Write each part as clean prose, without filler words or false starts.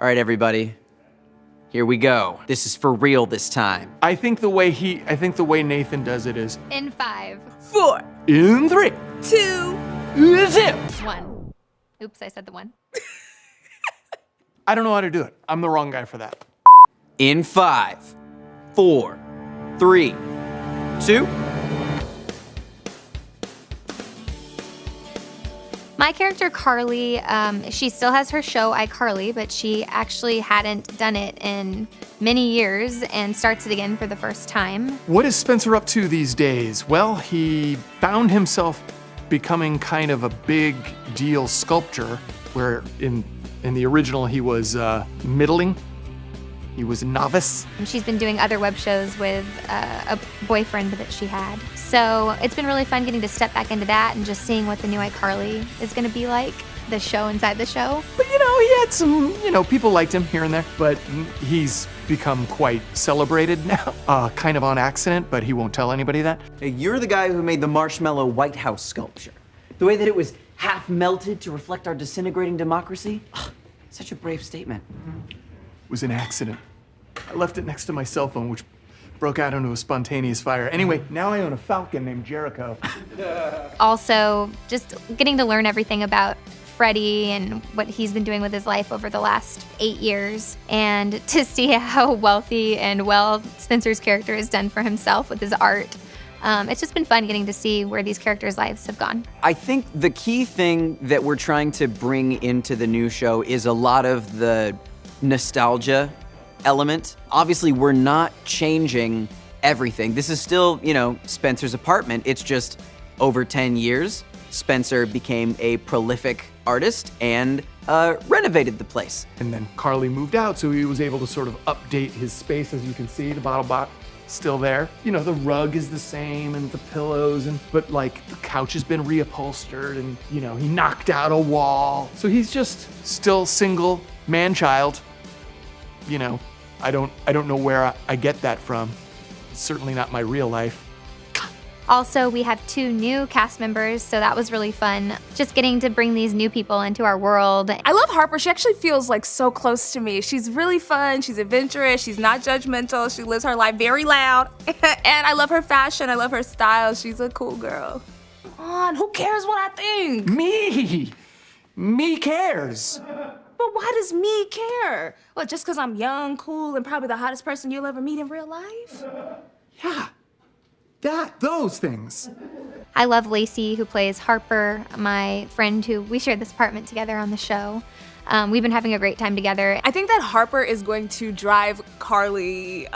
All right, everybody. Here we go. This is for real this time. I think the way Nathan does it is In 5, 4, in 3, 2, zip. 1. Oops, I said the 1. I don't know how to do it. I'm the wrong guy for that. In 5, 4, 3, 2. My character, Carly, she still has her show, Icarly, but she actually hadn't done it in many years and starts it again for the first time. What is Spencer up to these days? Well, he found himself becoming kind of a big deal sculptor, where in the original he was middling. He was a novice. She's been doing other web shows with a boyfriend that she had. So it's been really fun getting to step back into that and just seeing what the new iCarly is gonna be like, the show inside the show. But he had some, people liked him here and there, but he's become quite celebrated now. Kind of on accident, but he won't tell anybody that. Hey, you're the guy who made the marshmallow White House sculpture. The way that it was half melted to reflect our disintegrating democracy. Such a brave statement. Was an accident. I left it next to my cell phone, which broke out into a spontaneous fire. Anyway, now I own a falcon named Jericho. Also, just getting to learn everything about Freddie and what he's been doing with his life over the last 8 years, and to see how wealthy and well Spencer's character has done for himself with his art. It's just been fun getting to see where these characters' lives have gone. I think the key thing that we're trying to bring into the new show is a lot of the nostalgia element. Obviously, we're not changing everything. This is still, Spencer's apartment. It's just over 10 years, Spencer became a prolific artist and renovated the place. And then Carly moved out, so he was able to sort of update his space. As you can see, the bottle bot still there. The rug is the same and the pillows, but the couch has been reupholstered, and he knocked out a wall. So he's just still single, man-child. I don't know where I get that from. It's certainly not my real life. Also, we have 2 new cast members, so that was really fun. Just getting to bring these new people into our world. I love Harper. She actually feels so close to me. She's really fun. She's adventurous. She's not judgmental. She lives her life very loud. And I love her fashion. I love her style. She's a cool girl. Come on, who cares what I think? Me cares. But why does me care? What, just because I'm young, cool, and probably the hottest person you'll ever meet in real life? Yeah, those things. I love Lacey, who plays Harper, my friend who we shared this apartment together on the show. We've been having a great time together. I think that Harper is going to drive Carly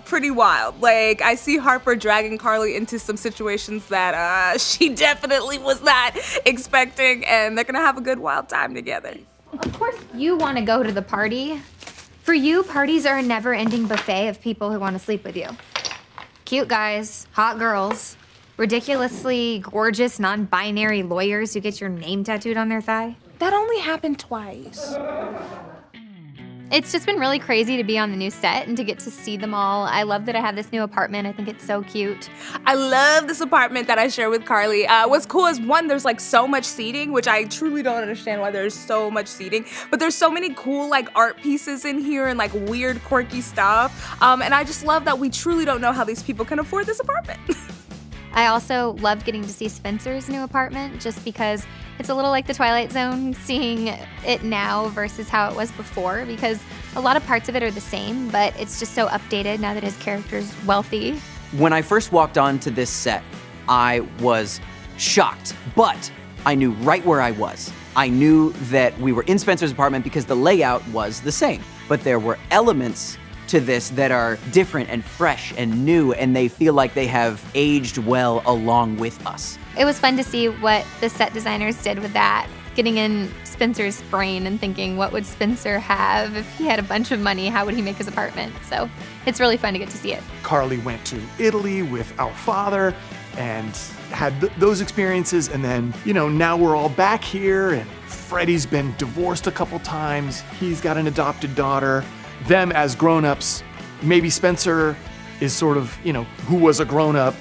pretty wild. I see Harper dragging Carly into some situations that she definitely was not expecting, and they're gonna have a good wild time together. Of course you want to go to the party. For you, parties are a never-ending buffet of people who want to sleep with you. Cute guys, hot girls, ridiculously gorgeous non-binary lawyers who get your name tattooed on their thigh. That only happened twice. It's just been really crazy to be on the new set and to get to see them all. I love that I have this new apartment. I think it's so cute. I love this apartment that I share with Carly. What's cool is, one, there's so much seating, which I truly don't understand why there's so much seating, but there's so many cool art pieces in here and weird quirky stuff. And I just love that we truly don't know how these people can afford this apartment. I also loved getting to see Spencer's new apartment just because it's a little like the Twilight Zone, seeing it now versus how it was before, because a lot of parts of it are the same, but it's just so updated now that his character's wealthy. When I first walked onto this set, I was shocked, but I knew right where I was. I knew that we were in Spencer's apartment because the layout was the same, but there were elements to this that are different and fresh and new, and they feel like they have aged well along with us. It was fun to see what the set designers did with that, getting in Spencer's brain and thinking, what would Spencer have if he had a bunch of money? How would he make his apartment? So it's really fun to get to see it. Carly went to Italy with our father and had those experiences, and then, now we're all back here, and Freddie's been divorced a couple times. He's got an adopted daughter. Them as grown-ups, maybe Spencer is sort of, who was a grown-up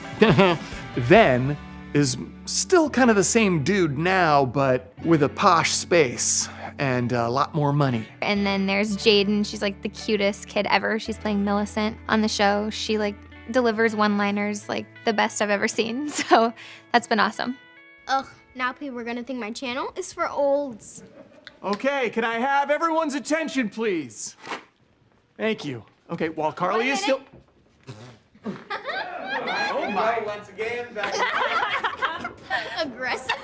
then, is still kind of the same dude now, but with a posh space. and a lot more money. And then there's Jaden. She's like the cutest kid ever. She's playing Millicent on the show. She like delivers one-liners like the best I've ever seen. So that's been awesome. Ugh, now people are gonna think my channel is for olds. Okay, can I have everyone's attention, please? Thank you. Okay, while Carly is still... Oh my. Once again, back. Aggressive.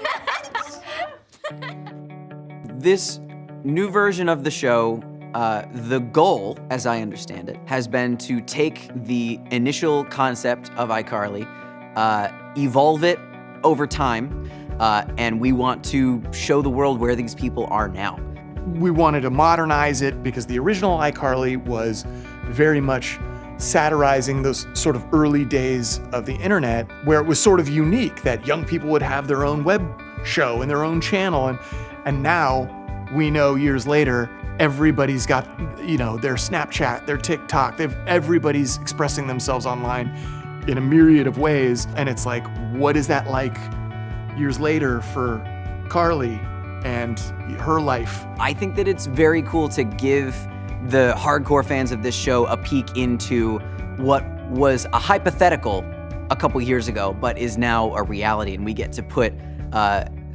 This new version of the show, the goal, as I understand it, has been to take the initial concept of iCarly, evolve it over time, and we want to show the world where these people are now. We wanted to modernize it because the original iCarly was very much satirizing those sort of early days of the internet, where it was sort of unique that young people would have their own web show and their own channel. And now we know years later, everybody's got, you know, their Snapchat, their TikTok, everybody's expressing themselves online in a myriad of ways. And it's like, what is that like years later for Carly and her life? I think that it's very cool to give the hardcore fans of this show a peek into what was a hypothetical a couple years ago, but is now a reality. And we get to put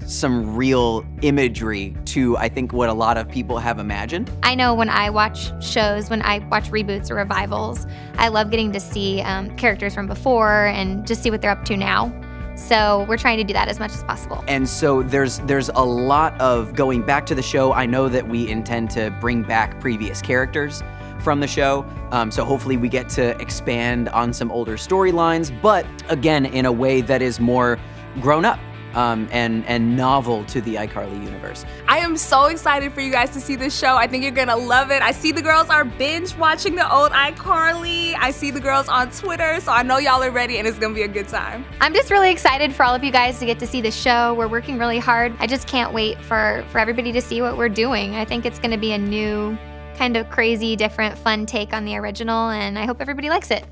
some real imagery to, I think, what a lot of people have imagined. I know when I watch shows, when I watch reboots or revivals, I love getting to see characters from before and just see what they're up to now. So we're trying to do that as much as possible. And so there's a lot of going back to the show. I know that we intend to bring back previous characters from the show. So hopefully we get to expand on some older storylines, but again, in a way that is more grown up. And novel to the iCarly universe. I am so excited for you guys to see this show. I think you're gonna love it. I see the girls are binge watching the old iCarly. I see the girls on Twitter, so I know y'all are ready and it's gonna be a good time. I'm just really excited for all of you guys to get to see the show. We're working really hard. I just can't wait for everybody to see what we're doing. I think it's gonna be a new, kind of crazy, different, fun take on the original, and I hope everybody likes it.